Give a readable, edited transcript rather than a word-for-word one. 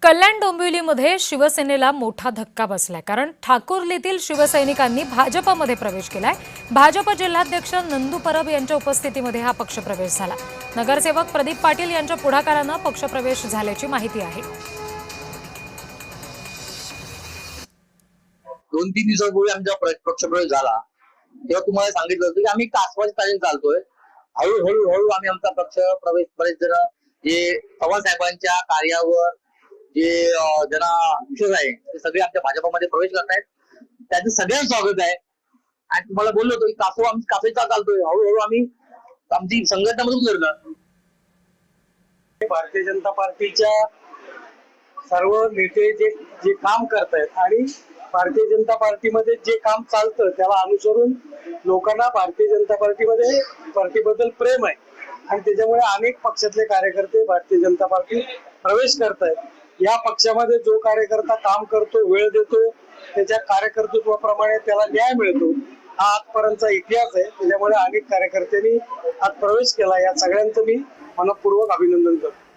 कल्याण डोंबिवलीमध्ये शिवसेनेला मोठा धक्का बसलाय, कारण ठाकुर्लीतील शिवसैनिकांनी भाजपमध्ये प्रवेश केलाय। भाजप जिल्हाध्यक्ष नंदू परब यांच्या उपस्थितीमध्ये हा पक्षप्रवेश झाला। नगरसेवक प्रदीप पाटील यांच्या पुढाकाराने पक्षप्रवेश झाल्याची माहिती आहे। 2-3 दिवसापूर्वी आमचा पक्षप्रवेश झाला तेव्हा तुम्हाला सांगितलं होतं की आम्ही कासवाच्या तालीम चालतोय। हळूहळू आम्ही आमचा पक्षप्रवेश जरा जे पवार साहेबांच्या कार्यावर जे ज्यांना विश्वास आहे ते सगळे आमच्या भाजपमध्ये प्रवेश करतायत, त्यांचं सगळ्यांचं स्वागत आहे। आणि तुम्हाला बोललो होतो की कासवाचा चालतोय, हळूहळू आम्ही आमची संघटनामधून करणार। भारतीय जनता पार्टीच्या सर्व नेते जे काम करतायत आणि भारतीय जनता पार्टीमध्ये जे काम चालतं त्याला अनुसरून लोकांना भारतीय जनता पार्टीबद्दल प्रेम आहे आणि त्याच्यामुळे अनेक पक्षातले कार्यकर्ते भारतीय जनता पार्टी प्रवेश करतायत। या पक्षामध्ये जो कार्यकर्ता काम करतो, वेळ देतो, त्याच्या कार्यकर्तृत्वाप्रमाणे त्याला न्याय मिळतो, हा आजपर्यंतचा इतिहास आहे। त्याच्यामुळे अनेक कार्यकर्त्यांनी आज प्रवेश केला। या सगळ्यांचं मी मनपूर्वक अभिनंदन करतो।